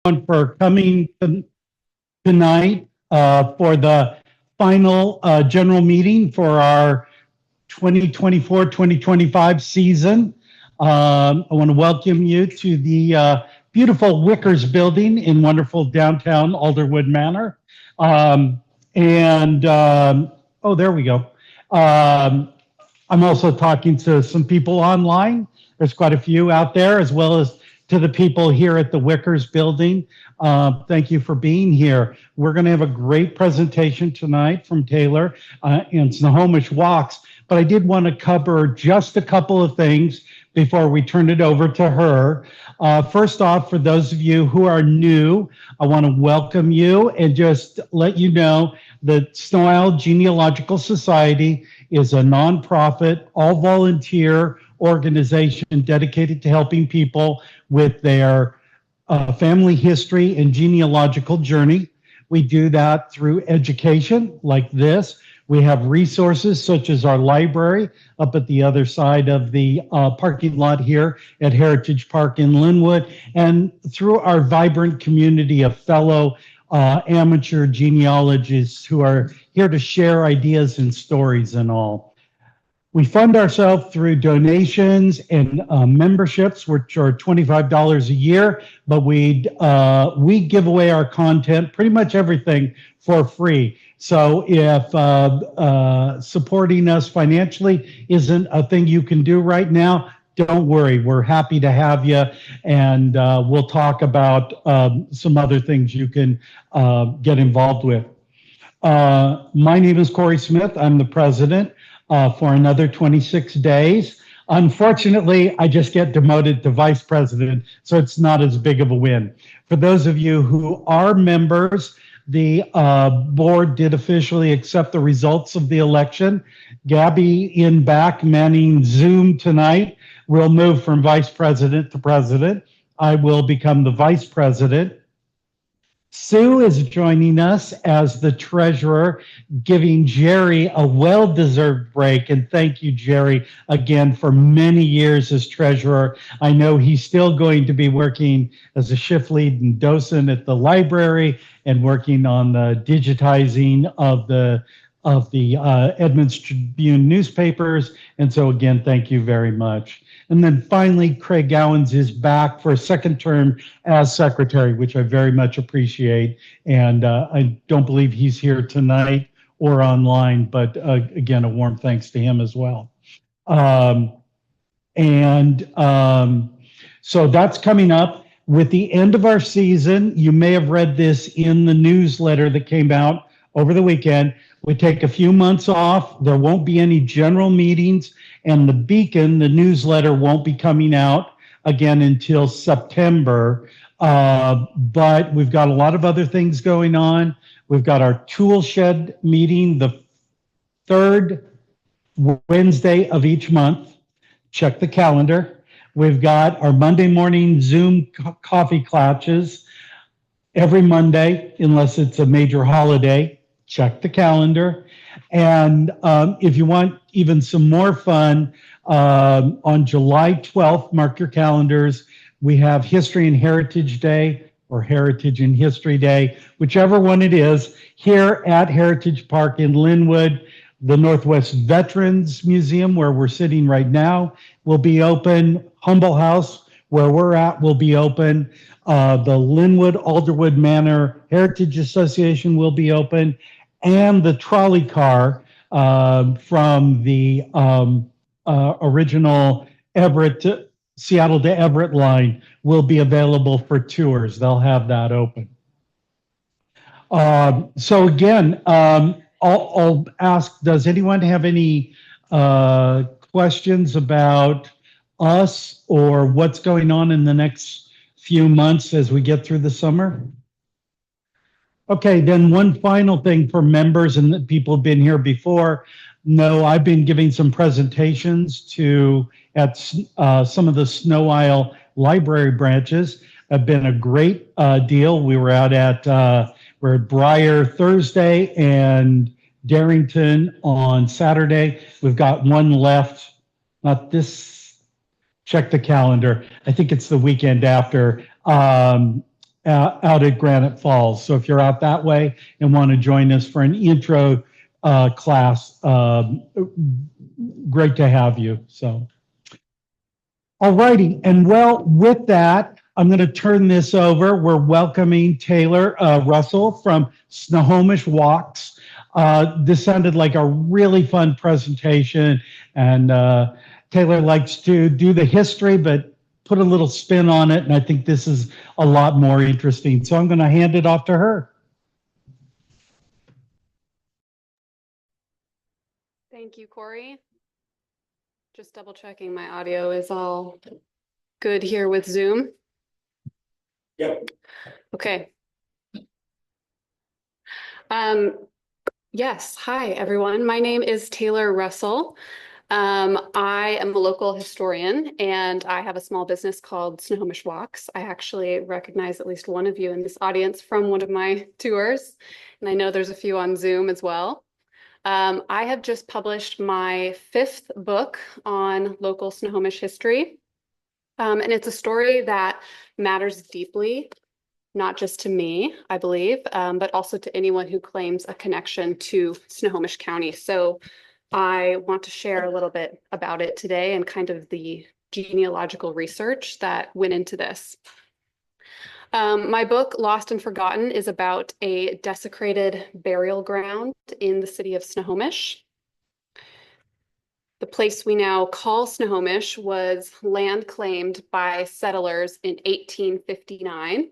for coming tonight for the final general meeting for our 2024-2025 season. I want to welcome you to the beautiful Wickers building in wonderful downtown Alderwood Manor. Oh, there we go. I'm also talking to some people online. There's quite a few out there, as well as to the people here at the Wickers building. Thank you for being here. We're going to have a great presentation tonight from Taylor and Snohomish Walks, but I did want to cover just a couple of things before we turn it over to her. First off, for those of you who are new, I want to welcome you and just let you know that Sno-Isle Genealogical Society is a nonprofit, all-volunteer organization dedicated to helping people with their family history and genealogical journey. We do that through education like this. We have resources such as our library up at the other side of the parking lot here at Heritage Park in Linwood, and through our vibrant community of fellow amateur genealogists who are here to share ideas and stories and all. We fund ourselves through donations and memberships, which are $25 a year, but we give away our content, pretty much everything, for free. So if supporting us financially isn't a thing you can do right now, don't worry, we're happy to have you, and we'll talk about some other things you can get involved with. My name is Corey Smith. I'm the president for another 26 days. Unfortunately, I just get demoted to vice president, so it's not as big of a win. For those of you who are members, the board did officially accept the results of the election. Gabby in back manning Zoom tonight will move from vice president to president. I will become the vice president. Sue is joining us as the treasurer, giving Jerry a well-deserved break. And thank you, Jerry, again for many years as treasurer. I know he's still going to be working as a shift lead and docent at the library and working on the digitizing of the Edmonds Tribune newspapers. And so again, thank you very much. And then finally, Craig Gowans is back for a second term as secretary, which I very much appreciate. And I don't believe he's here tonight or online, but again, a warm thanks to him as well. So that's coming up. With the end of our season, you may have read this in the newsletter that came out over the weekend. We take a few months off. There won't be any general meetings, and the Beacon, the newsletter, won't be coming out again until September. But we've got a lot of other things going on. We've got our tool shed meeting the third Wednesday of each month. Check the calendar. We've got our Monday morning Zoom coffee clatches every Monday, unless it's a major holiday. Check the calendar. And if you want even some more fun, on July 12th, mark your calendars, we have History and Heritage Day, or Heritage and History Day, whichever one it is, here at Heritage Park in Linwood. The Northwest Veterans Museum, where we're sitting right now, will be open. Humble House, where we're at, will be open. The Linwood Alderwood Manor Heritage Association will be open. And the trolley car from the original Seattle to Everett line will be available for tours. They'll have that open. So again, I'll ask, does anyone have any questions about us or what's going on in the next few months as we get through the summer? Okay, then one final thing for members and the people who've been here before. No, I've been giving some presentations at some of the Sno-Isle library branches. Have been a great deal. We were out at we're at Briar Thursday and Darrington on Saturday. We've got one left, not this, check the calendar. I think it's the weekend after. out at Granite Falls. So if you're out that way and want to join us for an intro class, great to have you. So, all righty. And well, with that, I'm going to turn this over. We're welcoming Taylor Russell from Snohomish Walks. This sounded like a really fun presentation, and Taylor likes to do the history, but put a little spin on it, and I think this is a lot more interesting. So I'm going to hand it off to her. Thank you, Corey. Just double checking my audio is all good here with Zoom. Yep. Okay. Yes, hi everyone. My name is Taylor Russell. I am a local historian and I have a small business called Snohomish Walks. I actually recognize at least one of you in this audience from one of my tours, and I know there's a few on Zoom as well. I have just published my 5th book on local Snohomish history, and it's a story that matters deeply, not just to me, I believe, but also to anyone who claims a connection to Snohomish County. So I want to share a little bit about it today and kind of the genealogical research that went into this. My book, Lost and Forgotten, is about a desecrated burial ground in the city of Snohomish. The place we now call Snohomish was land claimed by settlers in 1859.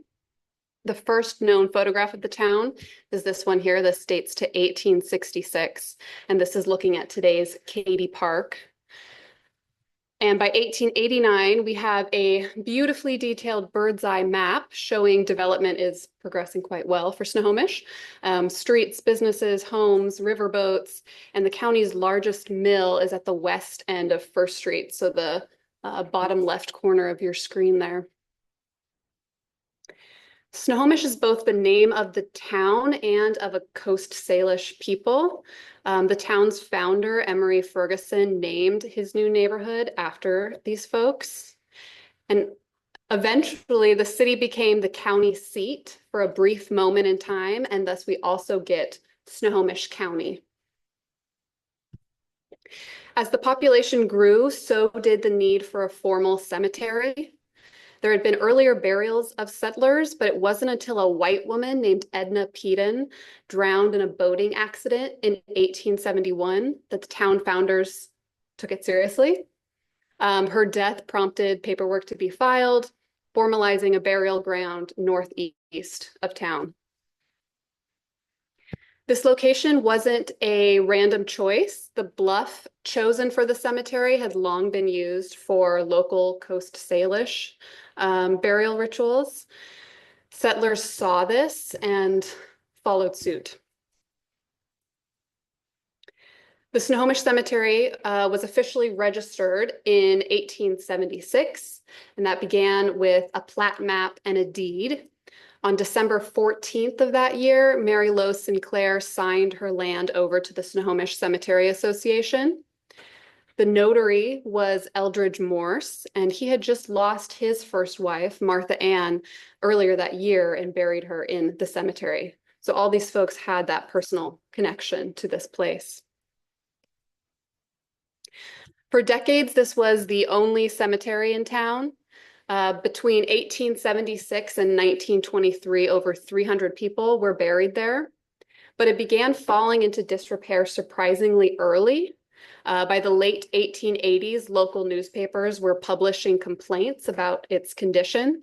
The first known photograph of the town is this one here. This dates to 1866, and this is looking at today's Katy Park. And by 1889, we have a beautifully detailed bird's eye map showing development is progressing quite well for Snohomish. Streets, businesses, homes, riverboats, and the county's largest mill is at the west end of First Street, so the bottom left corner of your screen there. Snohomish is both the name of the town and of a Coast Salish people. The town's founder, Emery Ferguson, named his new neighborhood after these folks. And eventually the city became the county seat for a brief moment in time, and thus we also get Snohomish County. As the population grew, so did the need for a formal cemetery. There had been earlier burials of settlers, but it wasn't until a white woman named Edna Peden drowned in a boating accident in 1871 that the town founders took it seriously. Her death prompted paperwork to be filed, formalizing a burial ground northeast of town. This location wasn't a random choice. The bluff chosen for the cemetery had long been used for local Coast Salish burial rituals. Settlers saw this and followed suit. The Snohomish Cemetery was officially registered in 1876, and that began with a plat map and a deed. On December 14th of that year, Mary Lowe Sinclair signed her land over to the Snohomish Cemetery Association. The notary was Eldridge Morse, and he had just lost his first wife, Martha Ann, earlier that year and buried her in the cemetery. So all these folks had that personal connection to this place. For decades, this was the only cemetery in town. Between 1876 and 1923, over 300 people were buried there, but it began falling into disrepair surprisingly early. By the late 1880s, local newspapers were publishing complaints about its condition.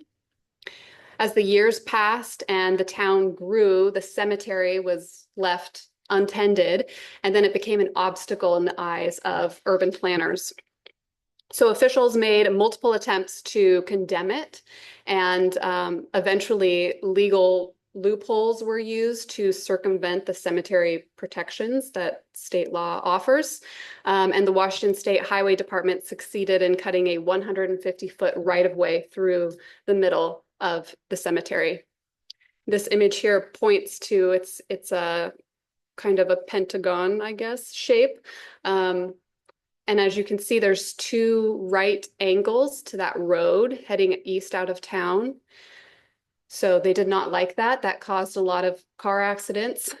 As the years passed and the town grew, the cemetery was left untended, and then it became an obstacle in the eyes of urban planners. So officials made multiple attempts to condemn it, and eventually legal loopholes were used to circumvent the cemetery protections that state law offers. And the Washington State Highway Department succeeded in cutting a 150-foot right-of-way through the middle of the cemetery. This image here points to it's a kind of a pentagon, I guess, shape. And as you can see, there's 2 right angles to that road heading east out of town. So they did not like that. That caused a lot of car accidents.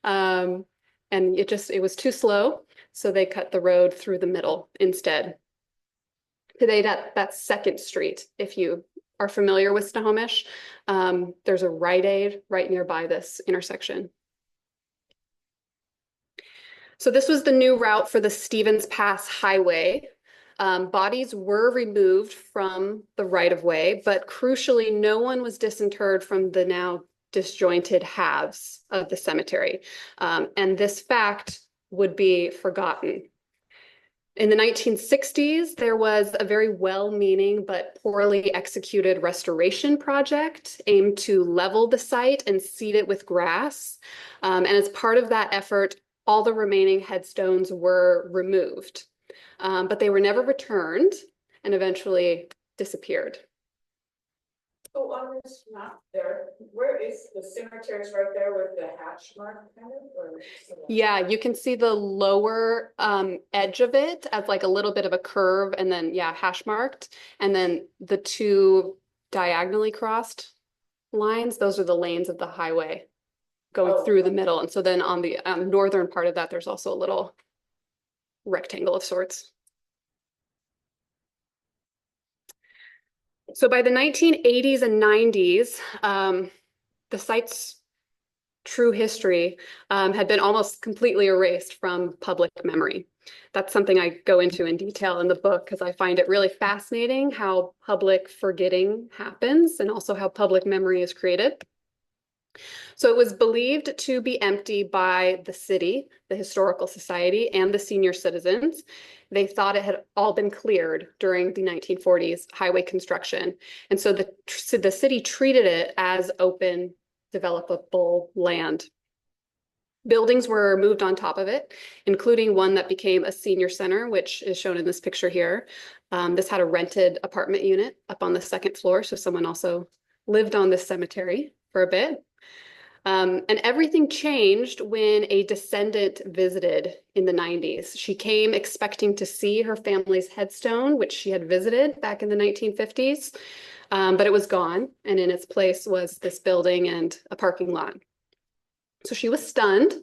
And it was too slow. So they cut the road through the middle instead. Today, that's Second Street. If you are familiar with Snohomish, there's a Rite Aid right nearby this intersection. So this was the new route for the Stevens Pass Highway. Bodies were removed from the right-of-way, but crucially, no one was disinterred from the now disjointed halves of the cemetery. And this fact would be forgotten. In the 1960s, there was a very well-meaning but poorly executed restoration project aimed to level the site and seed it with grass. And as part of that effort, all the remaining headstones were removed, but they were never returned and eventually disappeared. So on this map there, where is the cemeteries right there with the hatch mark kind of? Or Yeah, you can see the lower edge of it as like a little bit of a curve and then, yeah, hash marked. And then the two diagonally crossed lines, those are the lanes of the highway going through the middle. And so then on the northern part of that, there's also a little rectangle of sorts. So by the 1980s and 90s, the site's true history had been almost completely erased from public memory. That's something I go into in detail in the book because I find it really fascinating how public forgetting happens and also how public memory is created. So it was believed to be empty by the city, the Historical Society, and the senior citizens. They thought it had all been cleared during the 1940s highway construction. And so the city treated it as open, developable land. Buildings were moved on top of it, including one that became a senior center, which is shown in this picture here. This had a rented apartment unit up on the second floor, so someone also lived on this cemetery for a bit. And everything changed when a descendant visited in the 90s. She came expecting to see her family's headstone, which she had visited back in the 1950s, but it was gone. And in its place was this building and a parking lot. So she was stunned.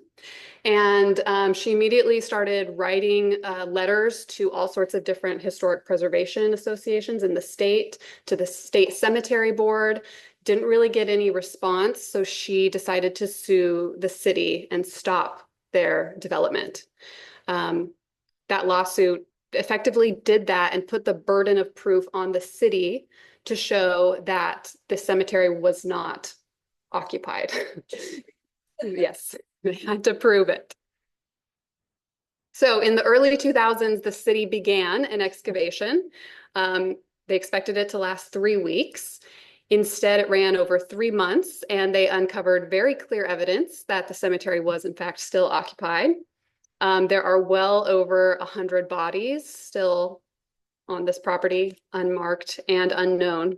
And she immediately started writing letters to all sorts of different historic preservation associations in the state, to the state cemetery board. Didn't really get any response, so she decided to sue the city and stop their development. That lawsuit effectively did that and put the burden of proof on the city to show that the cemetery was not occupied. Yes, they had to prove it. So in the early 2000s, the city began an excavation. They expected it to last 3 weeks. Instead, it ran over 3 months, and they uncovered very clear evidence that the cemetery was, in fact, still occupied. There are well over 100 bodies still on this property, unmarked and unknown.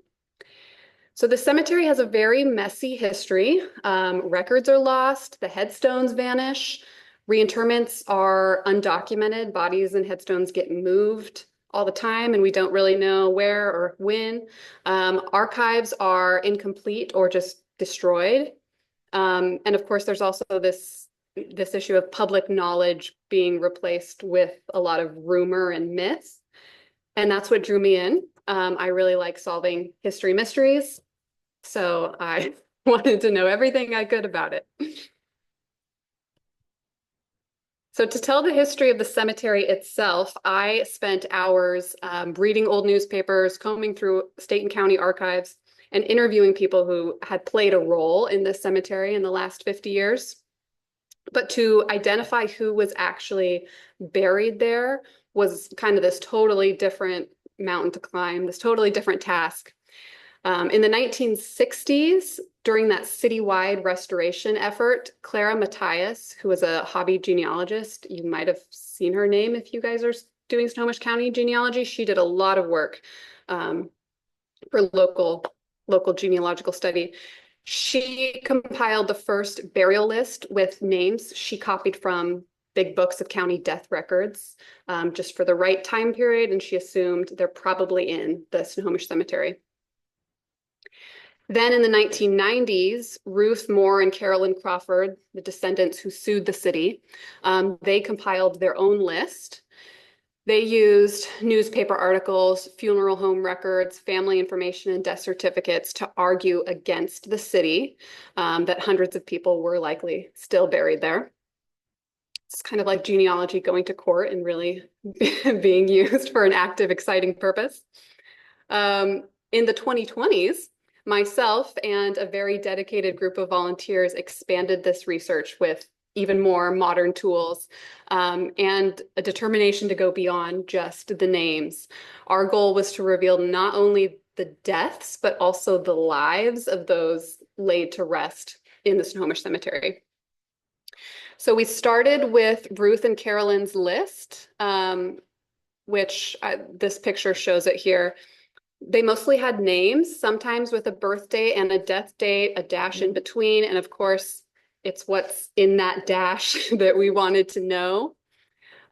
So the cemetery has a very messy history. Records are lost, the headstones vanish, reinterments are undocumented, bodies and headstones get moved all the time, and we don't really know where or when. Archives are incomplete or just destroyed. And of course, there's also this issue of public knowledge being replaced with a lot of rumor and myth. And that's what drew me in. I really like solving history mysteries. So I wanted to know everything I could about it. So to tell the history of the cemetery itself, I spent hours reading old newspapers, combing through state and county archives, and interviewing people who had played a role in this cemetery in the last 50 years. But to identify who was actually buried there was kind of this totally different mountain to climb, this totally different task. In the 1960s, during that citywide restoration effort, Clara Matthias, who was a hobby genealogist, you might have seen her name if you guys are doing Snohomish County genealogy. She did a lot of work for local genealogical study. She compiled the first burial list with names she copied from big books of county death records just for the right time period, and she assumed they're probably in the Snohomish Cemetery. Then in the 1990s, Ruth Moore and Carolyn Crawford, the descendants who sued the city, they compiled their own list. They used newspaper articles, funeral home records, family information, and death certificates to argue against the city, that hundreds of people were likely still buried there. It's kind of like genealogy going to court and really being used for an active, exciting purpose. In the 2020s, myself and a very dedicated group of volunteers expanded this research with even more modern tools, and a determination to go beyond just the names. Our goal was to reveal not only the deaths, but also the lives of those laid to rest in the Snohomish Cemetery. So we started with Ruth and Carolyn's list, which this picture shows it here. They mostly had names, sometimes with a birth date and a death date, a dash in between, and of course, it's what's in that dash that we wanted to know.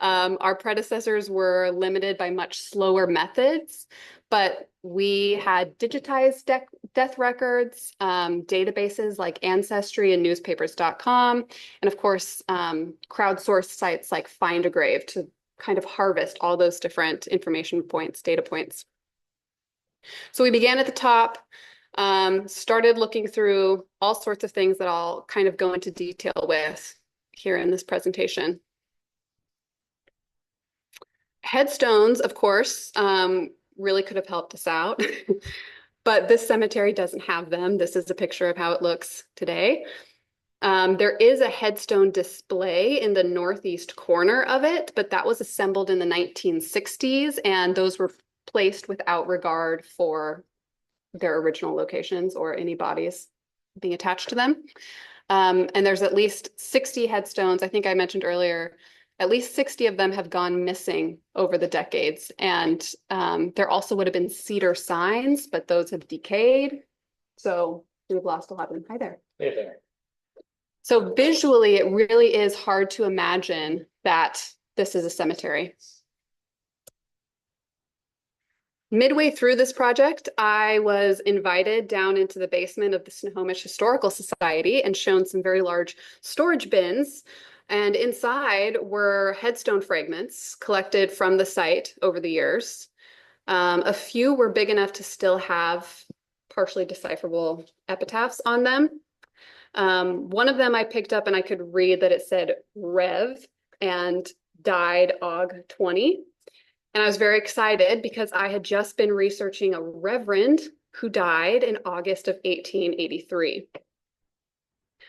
Our predecessors were limited by much slower methods, but we had digitized death records, databases like Ancestry and newspapers.com, and of course, crowdsourced sites like Find a Grave to kind of harvest all those different information points, data points. So we began at the top, started looking through all sorts of things that I'll kind of go into detail with here in this presentation. Headstones, of course, really could have helped us out, but this cemetery doesn't have them. This is a picture of how it looks today. There is a headstone display in the northeast corner of it, but that was assembled in the 1960s, and those were placed without regard for their original locations or any bodies being attached to them. And there's at least 60 headstones. I think I mentioned earlier, at least 60 of them have gone missing over the decades. And there also would have been cedar signs, but those have decayed. So we've lost a lot of them. Hi there. Hey there. So visually, it really is hard to imagine that this is a cemetery. Midway through this project, I was invited down into the basement of the Snohomish Historical Society and shown some very large storage bins. And inside were headstone fragments collected from the site over the years. A few were big enough to still have partially decipherable epitaphs on them. One of them I picked up and I could read that it said Rev and died Aug 20. And I was very excited because I had just been researching a reverend who died in August of 1883.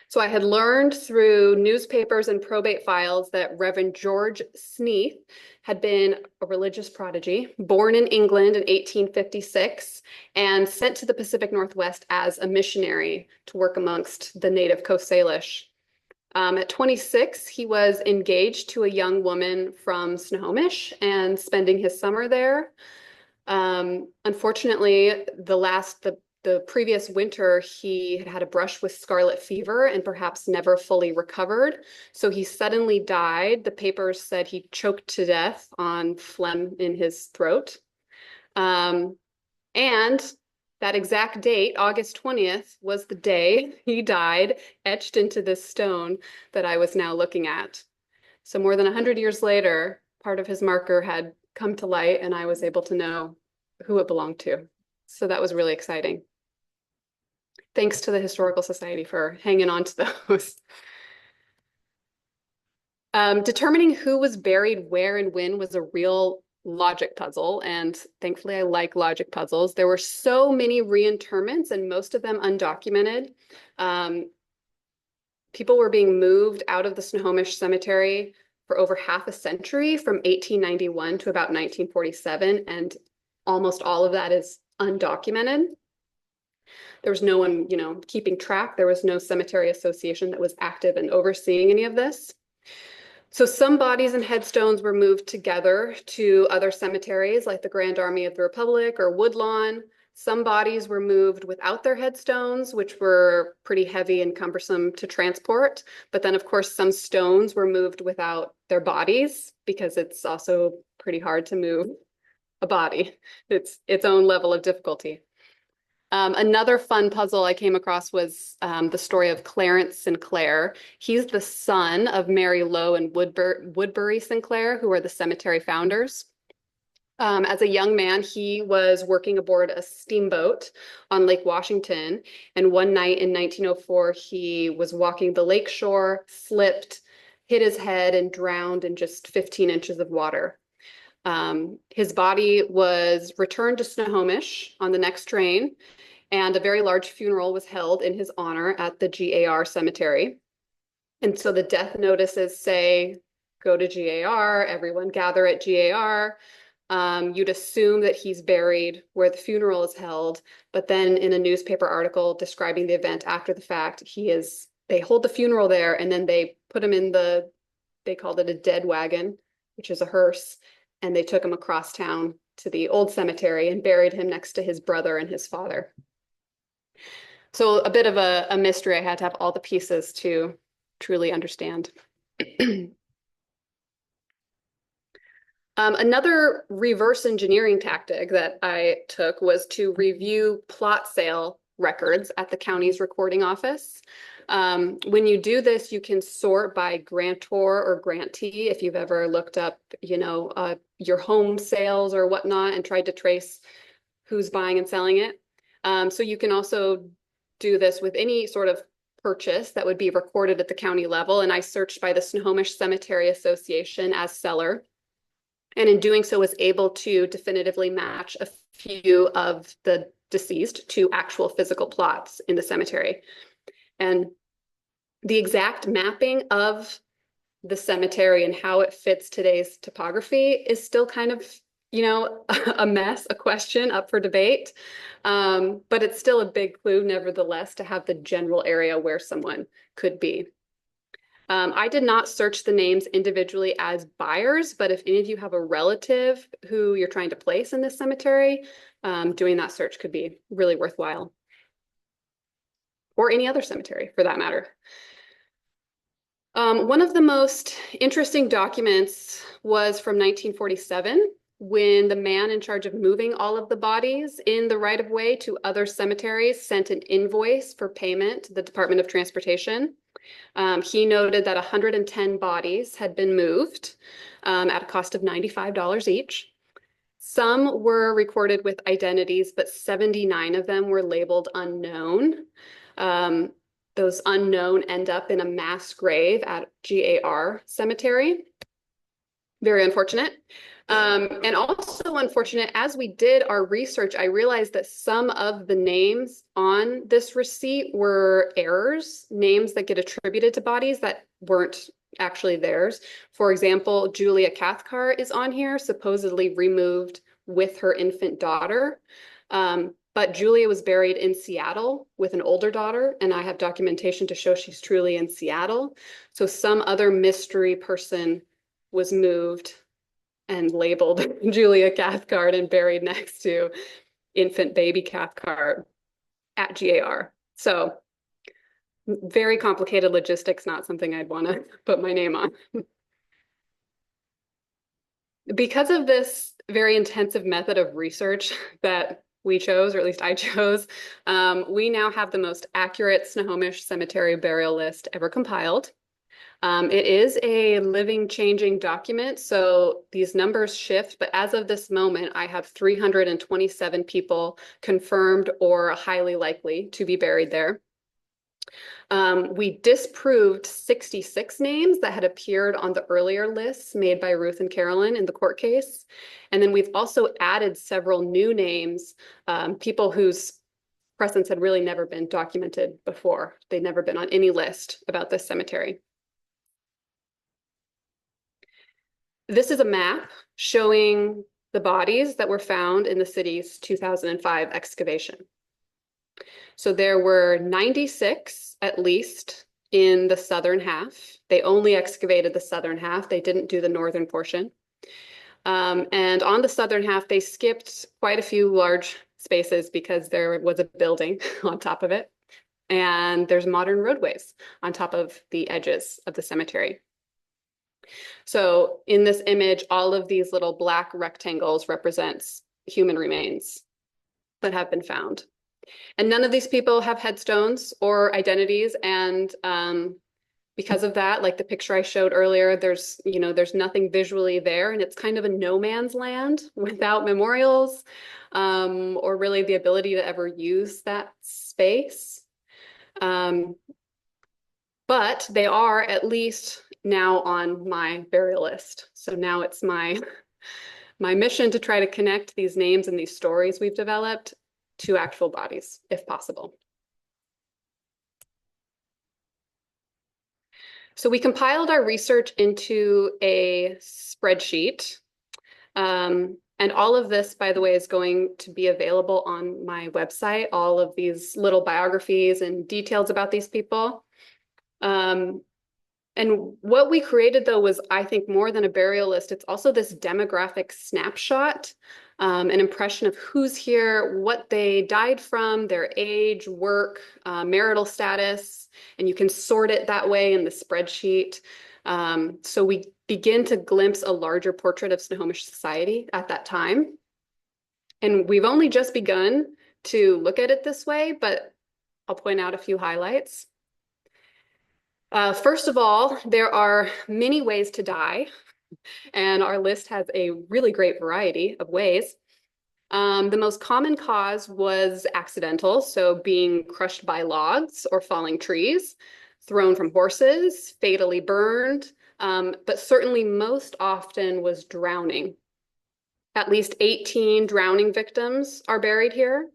So I had learned through newspapers and probate files that Reverend George Sneath had been a religious prodigy, born in England in 1856 and sent to the Pacific Northwest as a missionary to work amongst the native Coast Salish. At 26, he was engaged to a young woman from Snohomish and spending his summer there. Unfortunately, the previous winter, he had a brush with scarlet fever and perhaps never fully recovered. So he suddenly died. The papers said he choked to death on phlegm in his throat. And that exact date, August 20th, was the day he died, etched into this stone that I was now looking at. So more than 100 years later, part of his marker had come to light and I was able to know who it belonged to. So that was really exciting. Thanks to the Historical Society for hanging on to those. Determining who was buried where and when was a real logic puzzle, and thankfully I like logic puzzles. There were so many reinterments and most of them undocumented. People were being moved out of the Snohomish Cemetery for over half a century, from 1891 to about 1947, and almost all of that is undocumented. There was no one, keeping track. There was no cemetery association that was active and overseeing any of this. So some bodies and headstones were moved together to other cemeteries like the Grand Army of the Republic or Woodlawn. Some bodies were moved without their headstones, which were pretty heavy and cumbersome to transport. But then, of course, some stones were moved without their bodies because it's also pretty hard to move a body. It's its own level of difficulty. Another fun puzzle I came across was the story of Clarence Sinclair. He's the son of Mary Lowe and Woodbury Sinclair, who are the cemetery founders. As a young man, he was working aboard a steamboat on Lake Washington. And one night in 1904, he was walking the lake shore, slipped, hit his head, and drowned in just 15 inches of water. His body was returned to Snohomish on the next train, and a very large funeral was held in his honor at the GAR cemetery. And so the death notices say, go to GAR, everyone gather at GAR. You'd assume that he's buried where the funeral is held, but then in a newspaper article describing the event after the fact, they hold the funeral there, and then they put him in they called it a dead wagon, which is a hearse, and they took him across town to the old cemetery and buried him next to his brother and his father. So a bit of a mystery. I had to have all the pieces to truly understand. Another reverse engineering tactic that I took was to review plot sale records at the county's recording office. When you do this, you can sort by grantor or grantee. If you've ever looked up, your home sales or whatnot and tried to trace who's buying and selling it. So you can also do this with any sort of purchase that would be recorded at the county level. And I searched by the Snohomish Cemetery Association as seller. And in doing so, was able to definitively match a few of the deceased to actual physical plots in the cemetery. And the exact mapping of the cemetery and how it fits today's topography is still kind of, a mess, a question up for debate. But it's still a big clue, nevertheless, to have the general area where someone could be. I did not search the names individually as buyers, but if any of you have a relative who you're trying to place in this cemetery, doing that search could be really worthwhile. Or any other cemetery for that matter. One of the most interesting documents was from 1947, when the man in charge of moving all of the bodies in the right-of-way to other cemeteries sent an invoice for payment to the Department of Transportation. He noted that 110 bodies had been moved at a cost of $95 each. Some were recorded with identities, but 79 of them were labeled unknown. Those unknown end up in a mass grave at GAR Cemetery. Very unfortunate. And also unfortunate, as we did our research, I realized that some of the names on this receipt were errors, names that get attributed to bodies that weren't actually theirs. For example, Julia Cathcart is on here, supposedly removed with her infant daughter. But Julia was buried in Seattle with an older daughter, and I have documentation to show she's truly in Seattle. So some other mystery person was moved and labeled Julia Cathcart and buried next to infant baby Cathcart at GAR. So very complicated logistics, not something I'd want to put my name on. Because of this very intensive method of research that we chose, or at least I chose, we now have the most accurate Snohomish Cemetery burial list ever compiled. It is a living, changing document, so these numbers shift, but as of this moment, I have 327 people confirmed or highly likely to be buried there. We disproved 66 names that had appeared on the earlier lists made by Ruth and Carolyn in the court case. And then we've also added several new names, people whose presence had really never been documented before. They'd never been on any list about this cemetery. This is a map showing the bodies that were found in the city's 2005 excavation. So there were 96 at least in the southern half. They only excavated the southern half. They didn't do the northern portion. And on the southern half, they skipped quite a few large spaces because there was a building on top of it. And there's modern roadways on top of the edges of the cemetery. So in this image, all of these little black rectangles represents human remains that have been found. And none of these people have headstones or identities. And because of that, like the picture I showed earlier, there's nothing visually there, and it's kind of a no man's land without memorials or really the ability to ever use that space. But they are at least now on my burial list. So now it's my mission to try to connect these names and these stories we've developed to actual bodies, if possible. So we compiled our research into a spreadsheet. And all of this, by the way, is going to be available on my website, all of these little biographies and details about these people. And what we created, though, was, I think, more than a burial list. It's also this demographic snapshot, an impression of who's here, what they died from, their age, work, marital status, and you can sort it that way in the spreadsheet. So we begin to glimpse a larger portrait of Snohomish society at that time. And we've only just begun to look at it this way, but I'll point out a few highlights. First of all, there are many ways to die, and our list has a really great variety of ways. The most common cause was accidental, so being crushed by logs or falling trees, thrown from horses, fatally burned, but certainly most often was drowning. At least 18 drowning victims are buried here.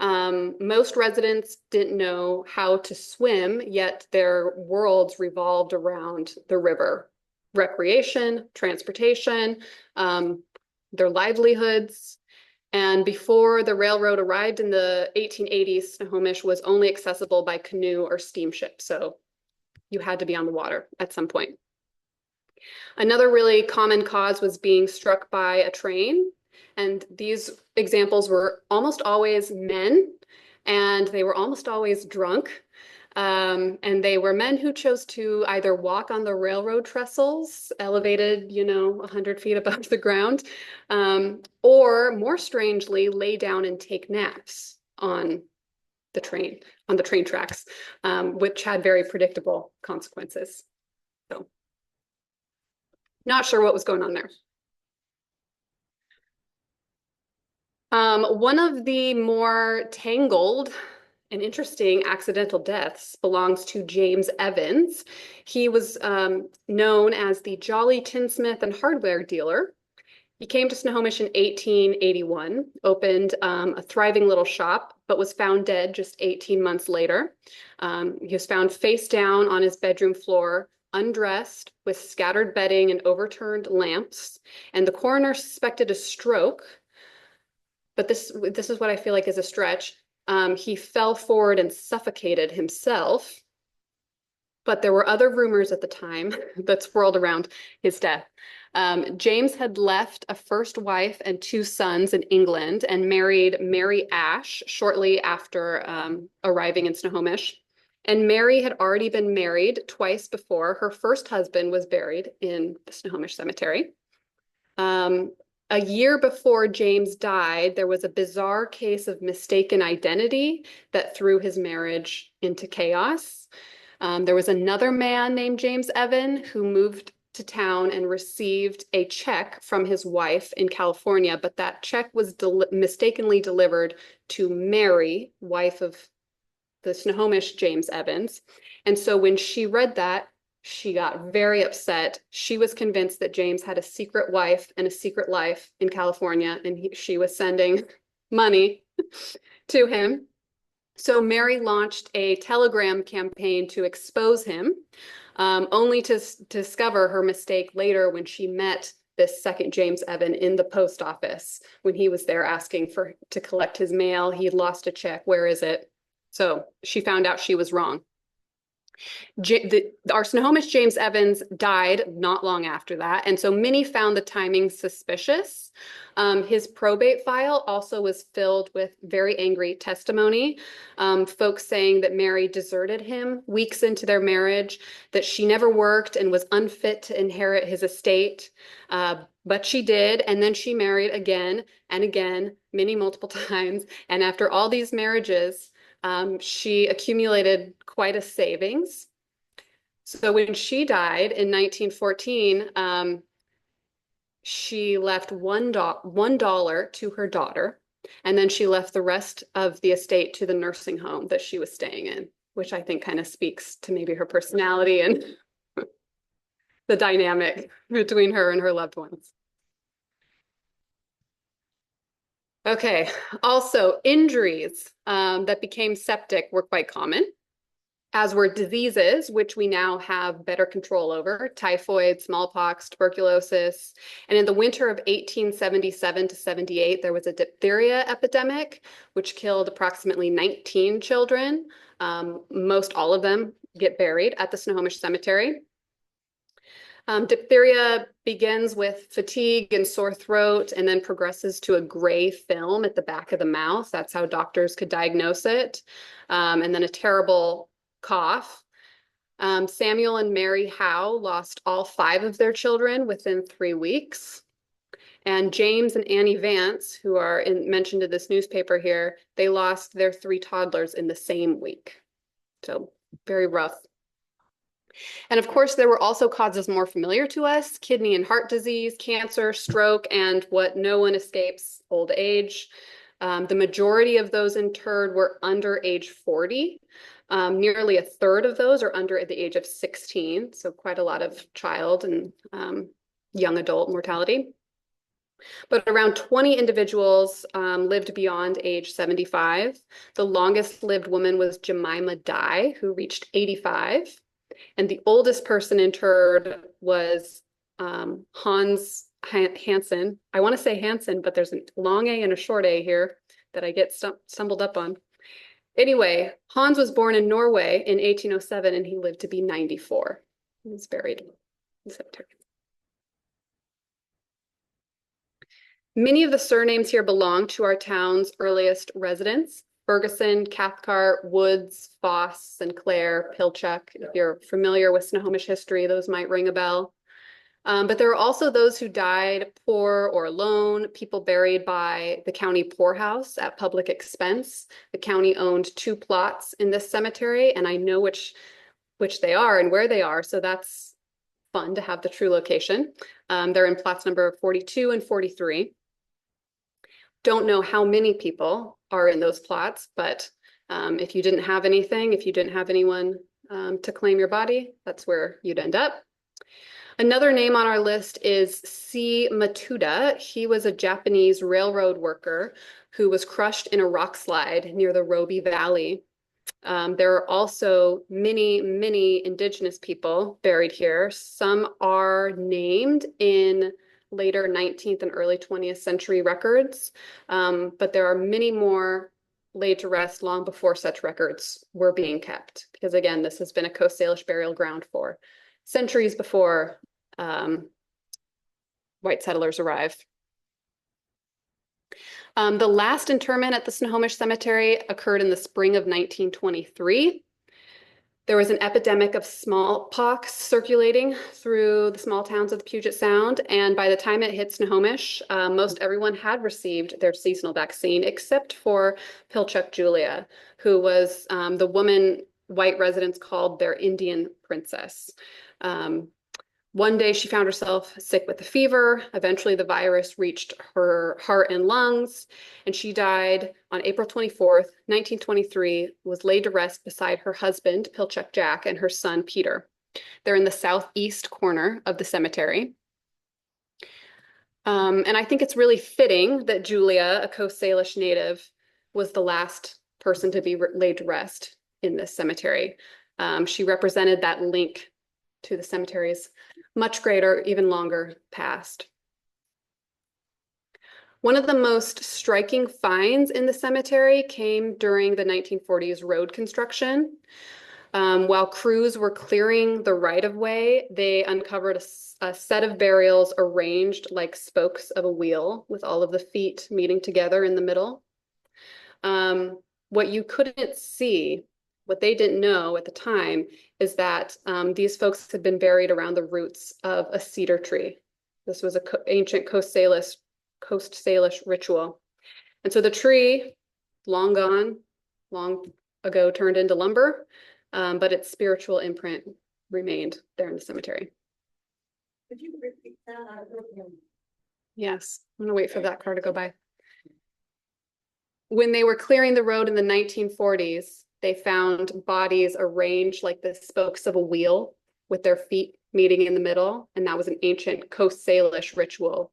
Most residents didn't know how to swim, yet their worlds revolved around the river. Recreation, transportation, their livelihoods. And before the railroad arrived in the 1880s, Snohomish was only accessible by canoe or steamship. So you had to be on the water at some point. Another really common cause was being struck by a train. And these examples were almost always men, and they were almost always drunk. And they were men who chose to either walk on the railroad trestles, elevated, 100 feet above the ground, or more strangely, lay down and take naps on the train tracks, which had very predictable consequences. So, not sure what was going on there. One of the more tangled and interesting accidental deaths belongs to James Evans. He was known as the Jolly Tinsmith and hardware dealer. He came to Snohomish in 1881, opened a thriving little shop, but was found dead just 18 months later. He was found face down on his bedroom floor, undressed, with scattered bedding and overturned lamps, and the coroner suspected a stroke. But this is what I feel like is a stretch. He fell forward and suffocated himself, but there were other rumors at the time that swirled around his death. James had left a first wife and 2 sons in England and married Mary Ashe shortly after arriving in Snohomish. And Mary had already been married twice before. Her first husband was buried in the Snohomish Cemetery. A year before James died, there was a bizarre case of mistaken identity that threw his marriage into chaos. There was another man named James Evan who moved to town and received a check from his wife in California, but that check was mistakenly delivered to Mary, wife of the Snohomish James Evans. And so when she read that, she got very upset. She was convinced that James had a secret wife and a secret life in California, and she was sending money to him. So Mary launched a telegram campaign to expose him, only to discover her mistake later when she met this second James Evan in the post office when he was there asking to collect his mail. He had lost a check. Where is it? So she found out she was wrong. Our Snohomish James Evans died not long after that, and so many found the timing suspicious. His probate file also was filled with very angry testimony, folks saying that Mary deserted him weeks into their marriage, that she never worked and was unfit to inherit his estate, but she did, and then she married again and again, multiple times, and after all these marriages, she accumulated quite a savings. So when she died in 1914, she left $1 to her daughter, and then she left the rest of the estate to the nursing home that she was staying in, which I think kind of speaks to maybe her personality and the dynamic between her and her loved ones. Okay, also injuries that became septic were quite common, as were diseases, which we now have better control over: typhoid, smallpox, tuberculosis. And in the winter of 1877 to 78, there was a diphtheria epidemic, which killed approximately 19 children. Most all of them get buried at the Snohomish Cemetery. Diphtheria begins with fatigue and sore throat and then progresses to a gray film at the back of the mouth. That's how doctors could diagnose it. And then a terrible cough. Samuel and Mary Howe lost all 5 of their children within 3 weeks. And James and Annie Vance, who are mentioned in this newspaper here, they lost their 3 toddlers in the same week. So very rough. And of course, there were also causes more familiar to us: kidney and heart disease, cancer, stroke, and what no one escapes, old age. The majority of those interred were under age 40. Nearly a third of those are under the age of 16, so quite a lot of child and young adult mortality. But around 20 individuals lived beyond age 75. The longest lived woman was Jemima Dye, who reached 85. And the oldest person interred was Hans Hansen. I want to say Hansen, but there's a long A and a short A here that I get stumbled up on. Anyway, Hans was born in Norway in 1807, and he lived to be 94. He was buried in the cemetery. Many of the surnames here belong to our town's earliest residents: Ferguson, Cathcart, Woods, Foss, Sinclair, Pilchuck. If you're familiar with Snohomish history, those might ring a bell. But there are also those who died poor or alone, people buried by the county poorhouse at public expense. The county owned 2 plots in this cemetery, and I know which they are and where they are, so that's fun to have the true location. They're in plots number 42 and 43. Don't know how many people are in those plots, but if you didn't have anything, if you didn't have anyone to claim your body, that's where you'd end up. Another name on our list is C. Matuda. He was a Japanese railroad worker who was crushed in a rock slide near the Roby Valley. There are also many indigenous people buried here. Some are named in later 19th and early 20th century records, but there are many more laid to rest long before such records were being kept, because again, this has been a Coast Salish burial ground for centuries before white settlers arrived. The last interment at the Snohomish Cemetery occurred in the spring of 1923. There was an epidemic of smallpox circulating through the small towns of the Puget Sound, and by the time it hit Snohomish, most everyone had received their seasonal vaccine, except for Pilchuck Julia, who was the woman white residents called their Indian princess. One day she found herself sick with a fever. Eventually the virus reached her heart and lungs, and she died on April 24th, 1923, was laid to rest beside her husband, Pilchuck Jack, and her son, Peter. They're in the southeast corner of the cemetery. And I think it's really fitting that Julia, a Coast Salish native, was the last person to be laid to rest in this cemetery. She represented that link to the cemetery's much greater, even longer past. One of the most striking finds in the cemetery came during the 1940s road construction. While crews were clearing the right-of-way, they uncovered a set of burials arranged like spokes of a wheel with all of the feet meeting together in the middle. What you couldn't see, what they didn't know at the time, is that these folks had been buried around the roots of a cedar tree. This was an ancient Coast Salish ritual. And so the tree, long gone, long ago turned into lumber, but its spiritual imprint remained there in the cemetery. Could you repeat that? Yes, I'm gonna wait for that car to go by. When they were clearing the road in the 1940s, they found bodies arranged like the spokes of a wheel with their feet meeting in the middle. And that was an ancient Coast Salish ritual.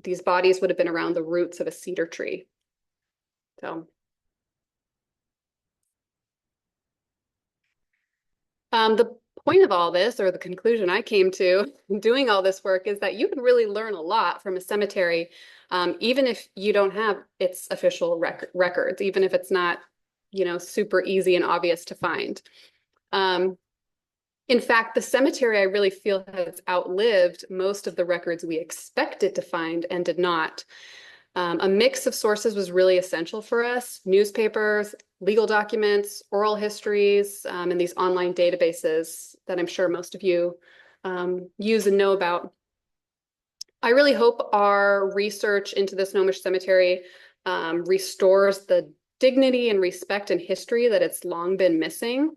These bodies would have been around the roots of a cedar tree. So. The point of all this, or the conclusion I came to doing all this work, is that you can really learn a lot from a cemetery, even if you don't have its official records, even if it's not, super easy and obvious to find. In fact, the cemetery, I really feel, has outlived most of the records we expected to find and did not. A mix of sources was really essential for us: newspapers, legal documents, oral histories, and these online databases that I'm sure most of you use and know about. I really hope our research into the Snohomish Cemetery restores the dignity and respect and history that it's long been missing.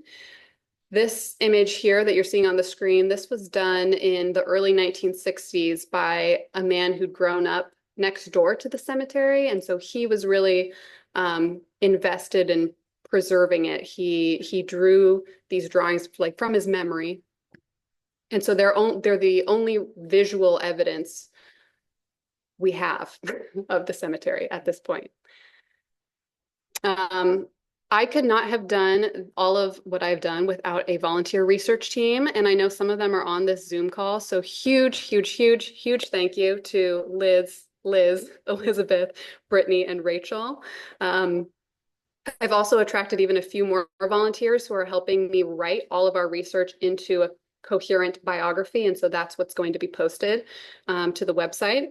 This image here that you're seeing on the screen, this was done in the early 1960s by a man who'd grown up next door to the cemetery. And so he was really invested in preserving it. He drew these drawings like from his memory. And so they're the only visual evidence we have of the cemetery at this point. I could not have done all of what I've done without a volunteer research team. And I know some of them are on this Zoom call. So huge thank you to Liz, Elizabeth, Brittany, and Rachel. I've also attracted even a few more volunteers who are helping me write all of our research into a coherent biography. And so that's what's going to be posted to the website.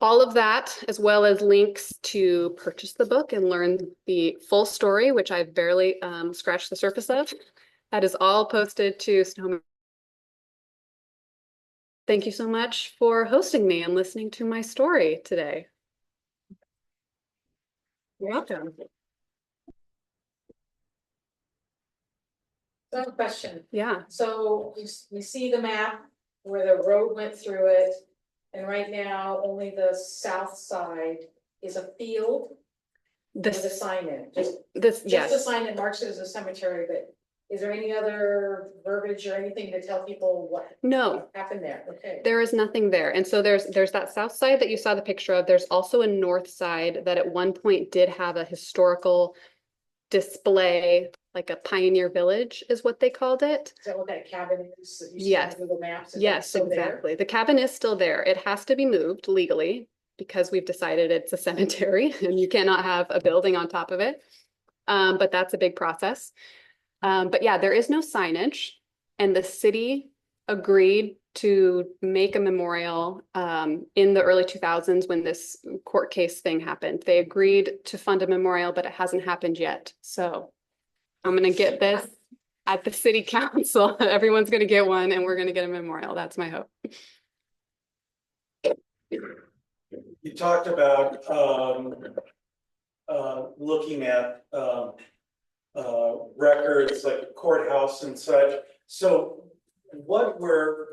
All of that, as well as links to purchase the book and learn the full story, which I've barely scratched the surface of, that is all posted to Snohomish. Thank you so much for hosting me and listening to my story today. You're welcome. So I have a question. Yeah. So we see the map where the road went through it. And right now, only the south side is a field with a sign in it. Just the sign that marks it as a cemetery, but is there any other verbiage or anything to tell people what happened there? Okay. There is nothing there. And so there's that south side that you saw the picture of. There's also a north side that at one point did have a historical display, like a pioneer village is what they called it. Is that what that cabin is? That you see on Google Maps? Yes, exactly. The cabin is still there. It has to be moved legally because we've decided it's a cemetery and you cannot have a building on top of it. But that's a big process. But yeah, there is no signage, and the city agreed to make a memorial in the early 2000s when this court case thing happened. They agreed to fund a memorial, but it hasn't happened yet. So I'm going to get this at the city council. Everyone's going to get one and we're going to get a memorial. That's my hope. You talked about looking at records like the courthouse and such. So what were,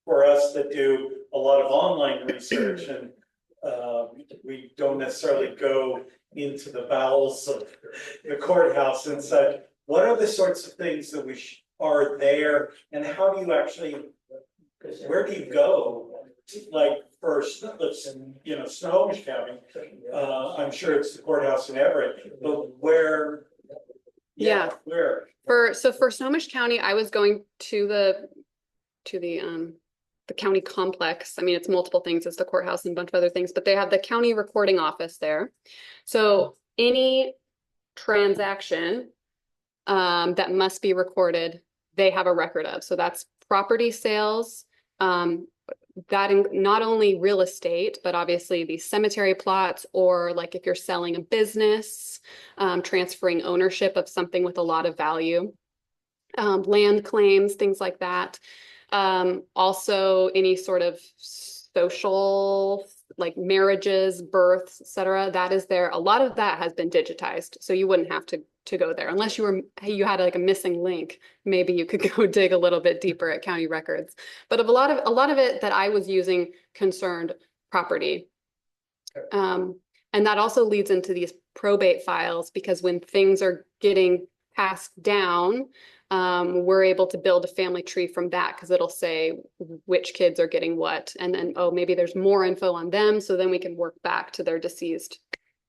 for us that do a lot of online research and we don't necessarily go into the bowels of the courthouse and such, what are the sorts of things that are there, and how do you actually, where do you go? Like first, Snohomish County, I'm sure it's the courthouse in Everett, but where? Yeah. Where? For Snohomish County, I was going to the county complex. I mean, it's multiple things. It's the courthouse and a bunch of other things, but they have the county recording office there. So any transaction that must be recorded, they have a record of. So that's property sales, not only real estate, but obviously these cemetery plots, or like if you're selling a business, transferring ownership of something with a lot of value, land claims, things like that. Also any sort of social, like marriages, births, etc. That is there. A lot of that has been digitized, so you wouldn't have to go there unless you had like a missing link. Maybe you could go dig a little bit deeper at county records. But a lot of it that I was using concerned property. And that also leads into these probate files, because when things are getting passed down, we're able to build a family tree from that, because it'll say which kids are getting what, and then, oh, maybe there's more info on them, so then we can work back to their deceased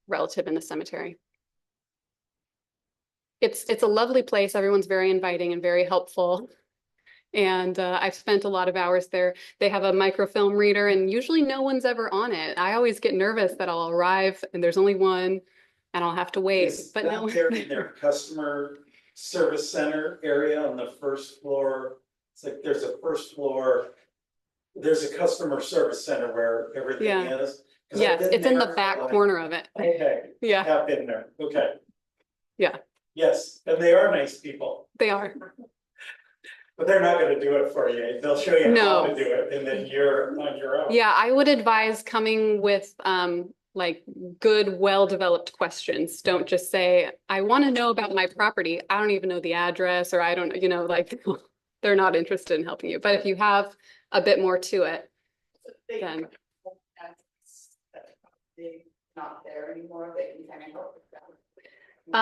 relative in the cemetery. It's a lovely place. Everyone's very inviting and very helpful. And I've spent a lot of hours there. They have a microfilm reader, and usually no one's ever on it. I always get nervous that I'll arrive and there's only one and I'll have to wait. But no, they're in their customer service center area on the first floor. It's like there's a first floor. There's a customer service center where everything is. Yes, it's in the back corner of it. Okay. Yeah. Have been there. Okay. Yeah. Yes, and they are nice people. They are. But they're not going to do it for you. They'll show you how to do it, and then you're on your own. Yeah, I would advise coming with like good, well-developed questions. Don't just say, I want to know about my property. I don't even know the address, or I don't, like they're not interested in helping you. But if you have a bit more to it, then. They're not there anymore, they can kind of help with that. You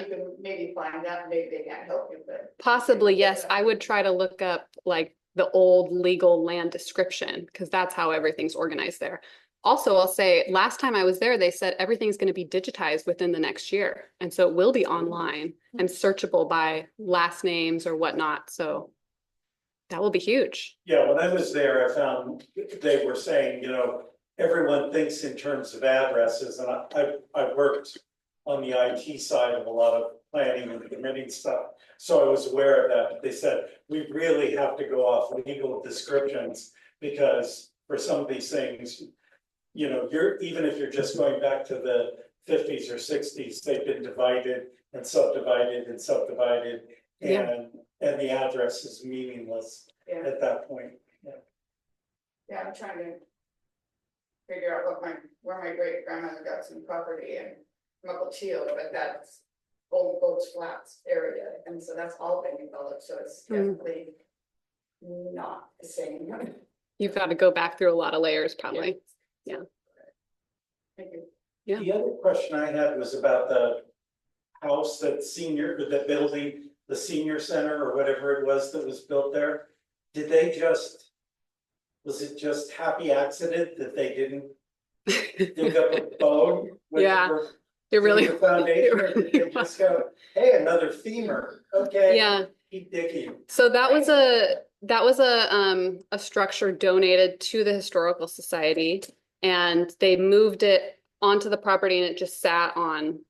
can maybe find out, maybe they can't help you, but. Possibly, yes. I would try to look up like the old legal land description, because that's how everything's organized there. Also, I'll say last time I was there, they said everything's going to be digitized within the next year. And so it will be online and searchable by last names or whatnot. So that will be huge. Yeah, when I was there, I found they were saying, everyone thinks in terms of addresses, and I worked on the IT side of a lot of planning and committing stuff. So I was aware of that, but they said, we really have to go off legal descriptions, because for some of these things, even if you're just going back to the 50s or 60s, they've been divided and subdivided and subdivided, and the address is meaningless at that point. Yeah, I'm trying to figure out where my great grandmother got some property in Muckleteel, but that's old Boats Flats area, and so that's all been developed, so it's definitely not the same. You've got to go back through a lot of layers, probably. Yeah. Thank you. Yeah. The other question I had was about the house the building, the senior center or whatever it was that was built there. Was it just happy accident that they didn't dig up a bone? It really the foundation. They just go, hey, another femur. Okay. Yeah. Keep digging. So that was a structure donated to the Historical Society, and they moved it onto the property, and it just sat on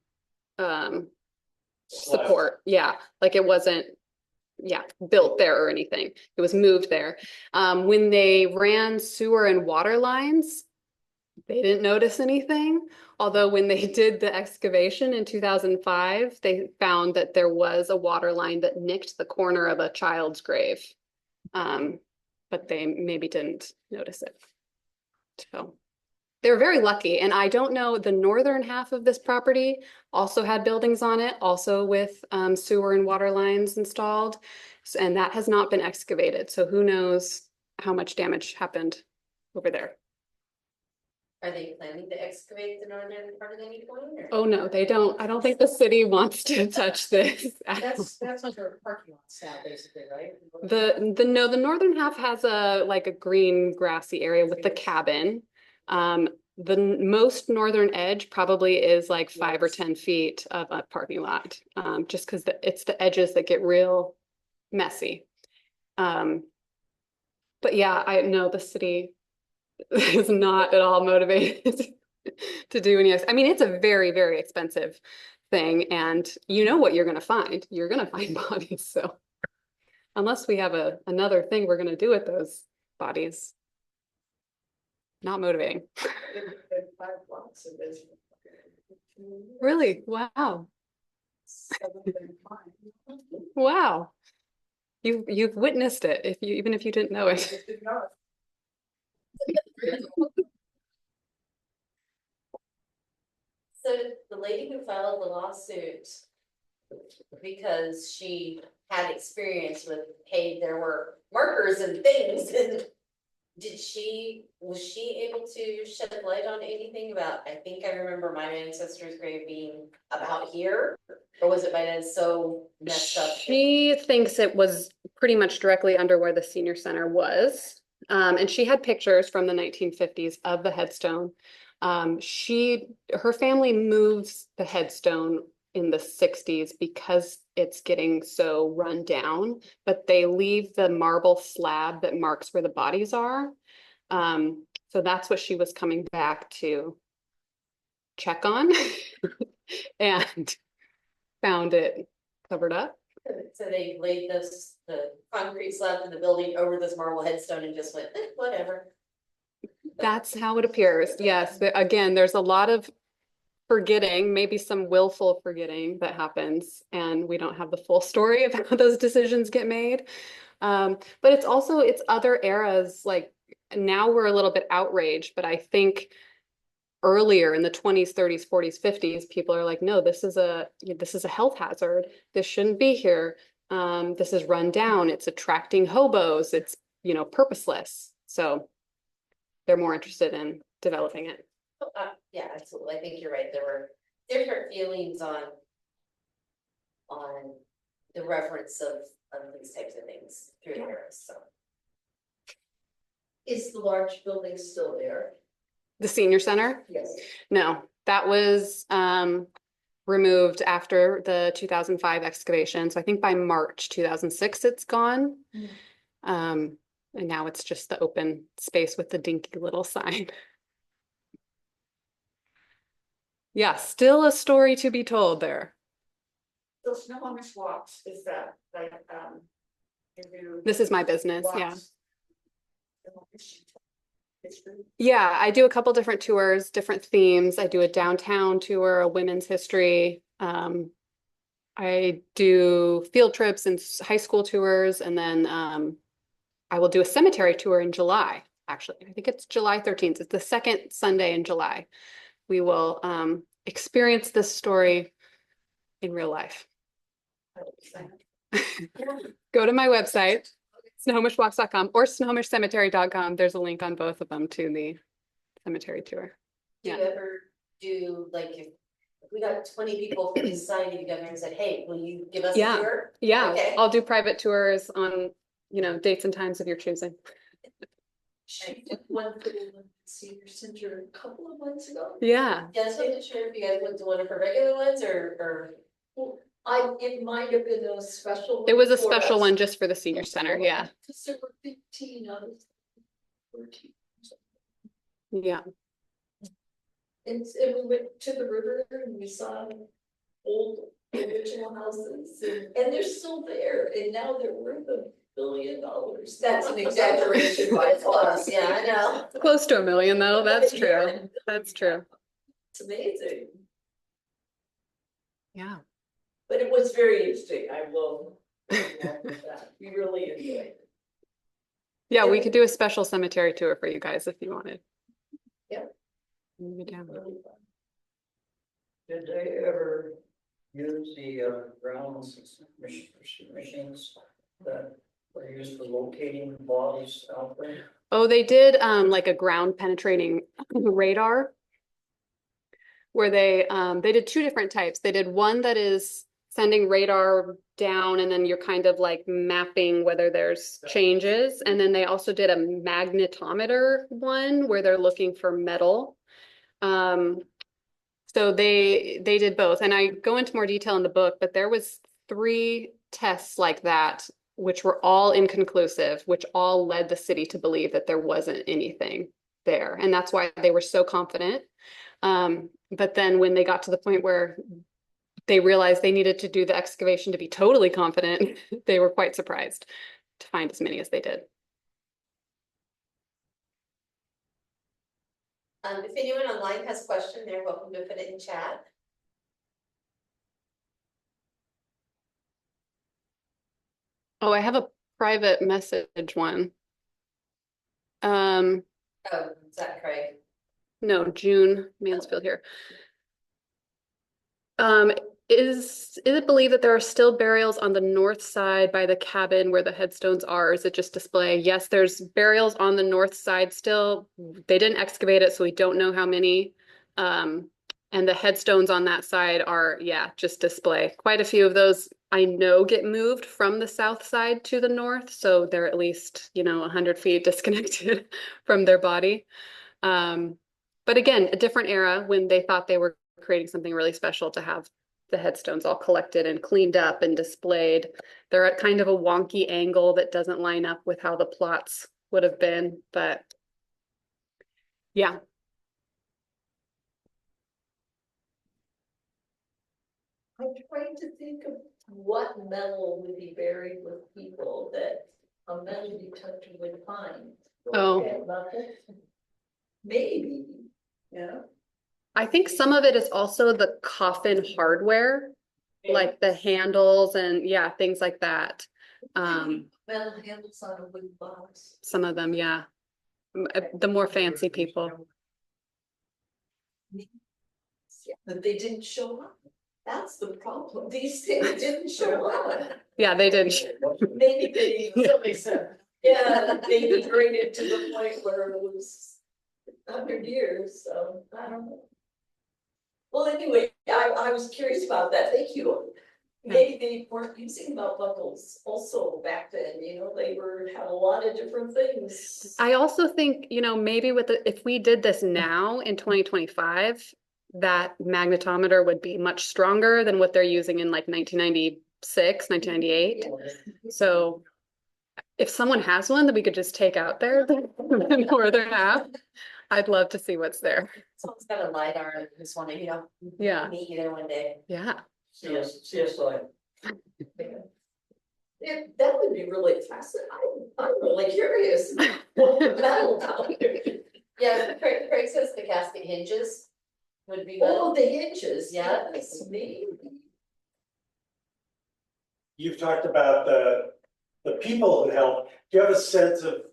support. Yeah, like it wasn't built there or anything. It was moved there. When they ran sewer and water lines, they didn't notice anything. Although when they did the excavation in 2005, they found that there was a water line that nicked the corner of a child's grave. But they maybe didn't notice it. So they were very lucky. And I don't know, the northern half of this property also had buildings on it, also with sewer and water lines installed. And that has not been excavated. So who knows how much damage happened over there. Are they planning to excavate the northern part of the new point? Oh, no, they don't. I don't think the city wants to touch this. That's under parking lots now, basically, right? The northern half has a green grassy area with the cabin. The most northern edge probably is like 5 or 10 feet of a parking lot, just because it's the edges that get real messy. But yeah, I know the city is not at all motivated to do any. I mean, it's a very, very expensive thing, and you know what you're gonna find. You're gonna find bodies, so unless we have another thing we're gonna do with those bodies. Not motivating. And 5 blocks of this. Really? Wow. 7 Wow. You've witnessed it even if you didn't know it. So the lady who filed the lawsuit, because she had experience with, hey, there were markers and things, and was she able to shed light on anything about, I think I remember my ancestors' grave being about here, or was it by then so messed up? She thinks it was pretty much directly under where the senior center was. And she had pictures from the 1950s of the headstone. Her family moves the headstone in the 60s because it's getting so run down, but they leave the marble slab that marks where the bodies are. So that's what she was coming back to check on and found it covered up. So they laid the concrete slab in the building over this marble headstone and just went, whatever. That's how it appears. Yes. But again, there's a lot of forgetting, maybe some willful forgetting that happens, and we don't have the full story of how those decisions get made. But it's other eras. Like now we're a little bit outraged, but I think earlier in the 20s, 30s, 40s, 50s, people are like, no, this is a health hazard. This shouldn't be here. This is run down. It's attracting hobos. It's, purposeless. So they're more interested in developing it. Yeah, absolutely. I think you're right. There were different feelings on the reference of these types of things through the eras. So, Is the large building still there? The senior center? Yes. No, that was removed after the 2005 excavation. So I think by March 2006, it's gone. And now it's just the open space with the dinky little sign. Yeah, still a story to be told there. So Snohomish Walks, is that like, This is my business, yeah. walks? Yeah, I do a couple different tours, different themes. I do a downtown tour, a women's history. I do field trips and high school tours, and then I will do a cemetery tour in July. Actually, I think it's July 13th. It's the second Sunday in July. We will experience this story in real life. Go to my website, snohomishwalks.com or snohomishcemetery.com. There's a link on both of them to the cemetery tour. do you ever do, like, if we got 20 people from the society together and said, hey, will you give us a tour? Yeah, Okay. I'll do private tours on, dates and times of your choosing. She did one for the senior center a couple of months ago. Yeah. Yeah, so I'm not sure if you guys went to one of her regular ones or It might have been a special. It was a one for special us. one just for the senior center, yeah. Because there were 15 out of 13. Yeah. And we went to the river and we saw old original houses and they're still there and now they're worth $1 billion. that's an exaggeration by us. Yeah, I know. Close to $1 million though, that's true. That's true. It's amazing, Yeah. but it was very interesting. I will. We really enjoyed it. Yeah, we could do a special cemetery tour for you guys if you wanted. Yep. Maybe down. Really fun. Did they ever use the grounds machines that were used for locating bodies out there? Oh, they did like a ground penetrating radar where they did two different types. They did one that is sending radar down and then you're kind of like mapping whether there's changes. And then they also did a magnetometer one where they're looking for metal. So they did both. And I go into more detail in the book, but there was 3 tests like that, which were all inconclusive, which all led the city to believe that there wasn't anything there. And that's why they were so confident. But then when they got to the point where they realized they needed to do the excavation to be totally confident, they were quite surprised to find as many as they did. If anyone online has a question, they're welcome to put it in chat. Oh, I have a private message one. Oh, is that Craig? No, June Mansfield here. Is it believed that there are still burials on the north side by the cabin where the headstones are, or is it just display? Yes, there's burials on the north side still. They didn't excavate it, so we don't know how many. And the headstones on that side are, yeah, just display. Quite a few of those I know get moved from the south side to the north, so they're at least, 100 feet disconnected from their body. But again, a different era when they thought they were creating something really special to have the headstones all collected and cleaned up and displayed. They're at kind of a wonky angle that doesn't line up with how the plots would have been, but yeah. I'm trying to think of what metal would be buried with people that a metal detector would find. Oh. Maybe, yeah. I think some of it is also the coffin hardware, like the handles and yeah, things like that. Metal handles on a wooden box. Some of them, yeah. The more fancy people. Yeah, but they didn't show up. That's the problem. These things didn't show up. Yeah, they did. Maybe they, somebody said, yeah, they degraded to the point where it was 100 years, so I don't know. Well, anyway, I was curious about that. Thank you. Maybe they weren't using belt buckles also back then, they had a lot of different things. I also think, maybe if we did this now in 2025, that magnetometer would be much stronger than what they're using in like 1996, 1998. So if someone has one that we could just take out there in the northern half, I'd love to see what's there. Someone's got a LiDAR and just want to, Yeah. meet you there one day. Yeah. CSI. That would be really fascinating. I'm really curious. What the metal down there. Yeah, Craig says the casket hinges would be metal. Oh, the hinges, Yeah. yes, maybe. You've talked about the people who help. Do you have a sense of,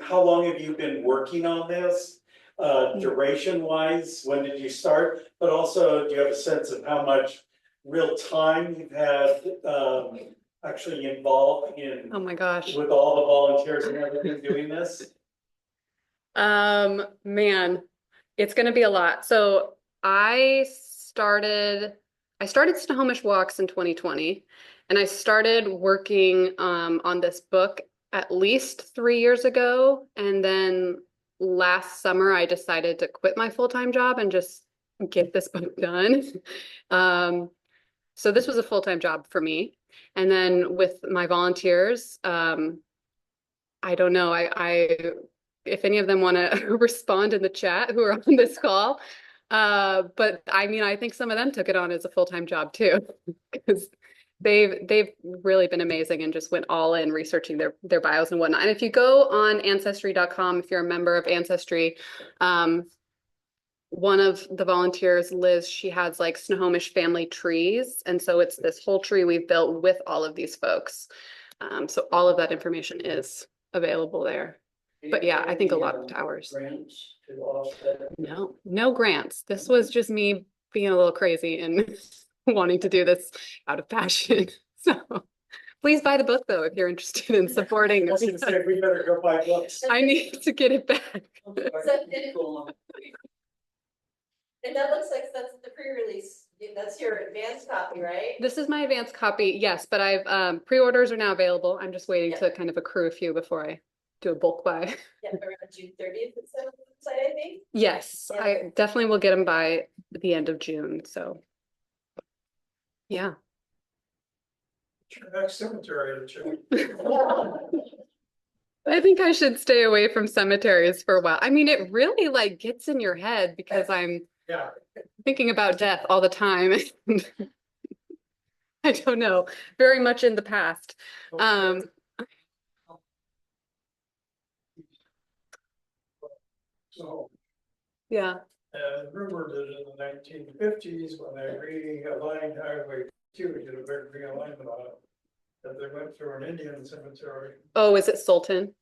how long have you been working on this? Duration wise, when did you start? But also, do you have a sense of how much real time you've had actually involved in? Oh my gosh. With all the volunteers and everything doing this? Man, it's gonna be a lot. So I started Snohomish Walks in 2020, and I started working on this book at least 3 years ago. And then last summer, I decided to quit my full-time job and just get this book done. So this was a full-time job for me. And then with my volunteers, I don't know, if any of them want to respond in the chat who are on this call. But I think some of them took it on as a full-time job too, because they've really been amazing and just went all in researching their bios and whatnot. And if you go on ancestry.com, if you're a member of Ancestry, one of the volunteers, Liz, she has like Snohomish family trees. And so it's this whole tree we've built with all of these folks. So all of that information is available there. But yeah, I think a lot of hours. Grants to offset. No grants. This was just me being a little crazy and wanting to do this out of passion. So please buy the book though, if you're interested in supporting. I was gonna say, we better go buy books. I need to get it back. And that looks like that's the pre-release. That's your advanced copy, right? This is my advanced copy, yes, but I've pre-orders are now available. I'm just waiting Yeah. to kind of accrue a few before I do a bulk buy. Yeah, around June 30th, it's on the website, I think. Yes, Yeah. I definitely will get them by the end of June, so. Yeah. Next cemetery. I think I should stay away from cemeteries for a while. It really like gets in your head because I'm Yeah. thinking about death all the time. I don't know, very much in the past. Um, So, yeah. and rumored that in the 1950s, when they realigned Highway 2, did a big realignment on it, that they went through an Indian cemetery. Oh, is it Sultan?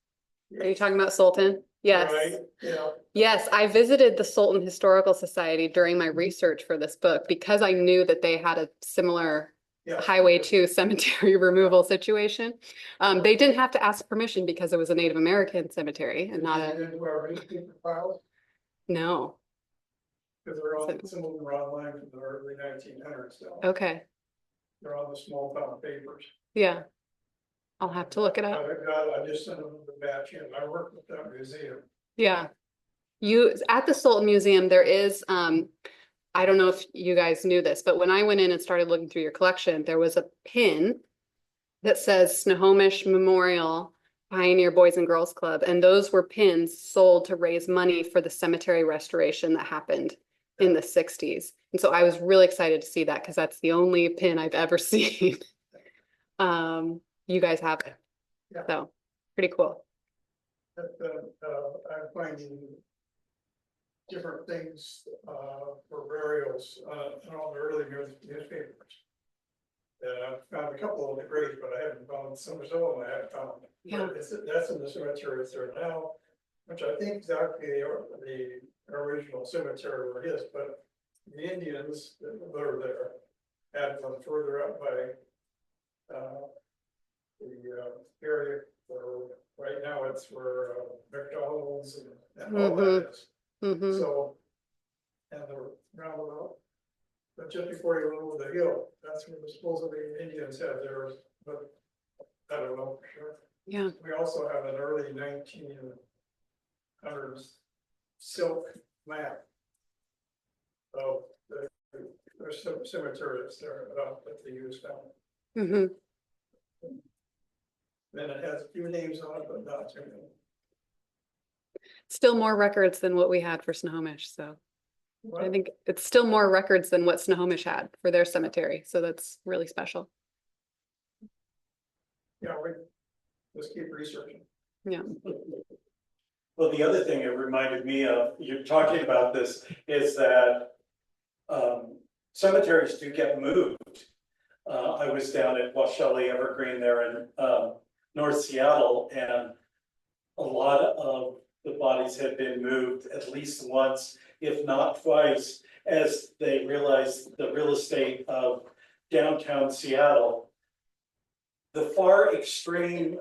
Are you talking about Sultan? Yes. Right, yeah. Yes, I visited the Sultan Historical Society during my research for this book because I knew that they had a similar Yeah. Highway 2 cemetery removal situation. They didn't have to ask permission because it was a Native American cemetery and not Did you a, get into our newspaper files? no. Because some of them are online from the early 1900s now. Okay, They're on the small town papers. yeah. I'll have to look it up. I just sent them the batch in. I work with that museum. Yeah. At the Sultan Museum, there is, I don't know if you guys knew this, but when I went in and started looking through your collection, there was a pin that says Snohomish Memorial Pioneer Boys and Girls Club. And those were pins sold to raise money for the cemetery restoration that happened in the 60s. And so I was really excited to see that because that's the only pin I've ever seen. You guys have it. Yeah. So pretty cool. I'm finding different things, for burials, in all the early newspapers. I've found a couple of the graves, but I haven't found some of them I haven't found. Yeah. But that's in the cemeteries there now, which I think exactly the original cemetery where it is, but the Indians that were there had them further up by, the area where, right now it's where, McDonald's and all that is. Mhm. So, and the roundabout, but just before you go over the hill, that's where the supposedly Indians had theirs, but I don't know for sure. Yeah. We also have an early 1900s silk map of there's some cemeteries there that they use now. Mhm. Then it has a few names on it, but not too many. Still more records than what we had for Snohomish, so I What? think it's still more records than what Snohomish had for their cemetery, so that's really special. Yeah, we just keep researching. Yeah. Well, the other thing it reminded me of, you're talking about this, is that cemeteries do get moved. I was down at Washelli Evergreen there in North Seattle, and a lot of the bodies had been moved at least once, if not twice, as they realized the real estate of downtown Seattle. The far extreme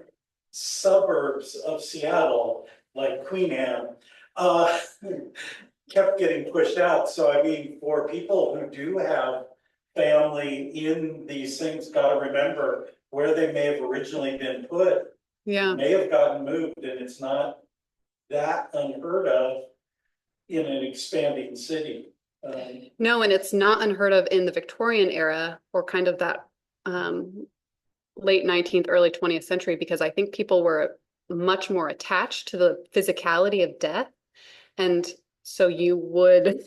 suburbs of Seattle, like Queen Anne, kept getting pushed out. So I mean, for people who do have family in these things, gotta remember where they may have originally been put, Yeah. may have gotten moved, and it's not that unheard of in an expanding city. No, and it's not unheard of in the Victorian era or kind of that late 19th, early 20th century, because I think people were much more attached to the physicality of death. And so you would,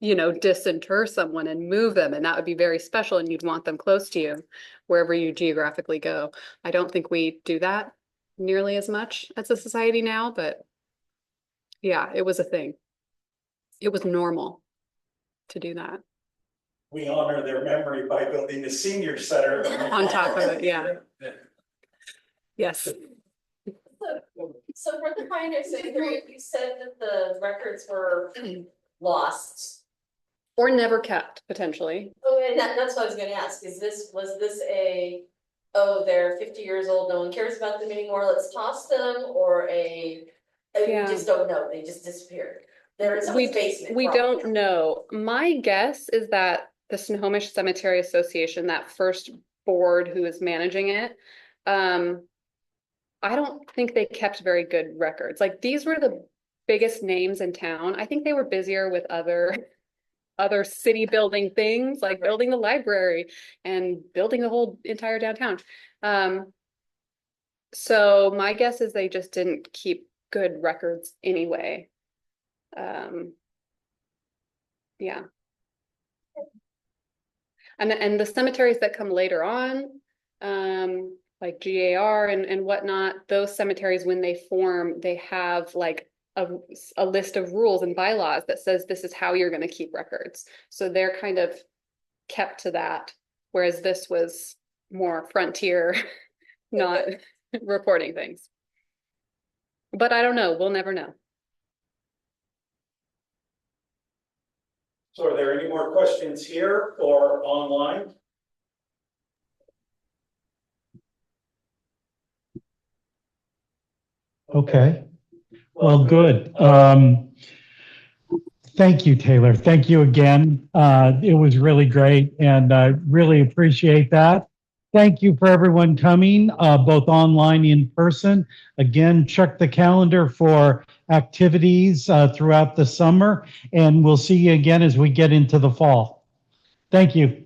disinter someone and move them, and that would be very special, and you'd want them close to you wherever you geographically go. I don't think we do that nearly as much as a society now, but yeah, it was a thing. It was normal to do that. We honor their memory by building a senior center. On top of it, yeah. Yes. So for the Pioneer Cemetery, you said that the records were lost. Or never kept, potentially. Oh, and that's what I was gonna ask, was this they're 50 years old, no one cares about them anymore, let's toss them, or we Yeah. just don't know, they just disappeared? They're in someone's basement. We probably. don't know. My guess is that the Snohomish Cemetery Association, that first board who is managing it, I don't think they kept very good records. Like, these were the biggest names in town. I think they were busier with other city building things, like building the library and building the whole entire downtown. So my guess is they just didn't keep good records anyway. Yeah. And the cemeteries that come later on, like GAR and whatnot, those cemeteries, when they form, they have like a list of rules and bylaws that says this is how you're going to keep records. So they're kind of kept to that, whereas this was more frontier, not reporting things. But I don't know. We'll never know. So are there any more questions here or online? Okay. Well, good. Thank you, Taylor. Thank you again. It was really great, and I really appreciate that. Thank you for everyone coming, both online and in person. Again, check the calendar for activities throughout the summer, and we'll see you again as we get into the fall. Thank you.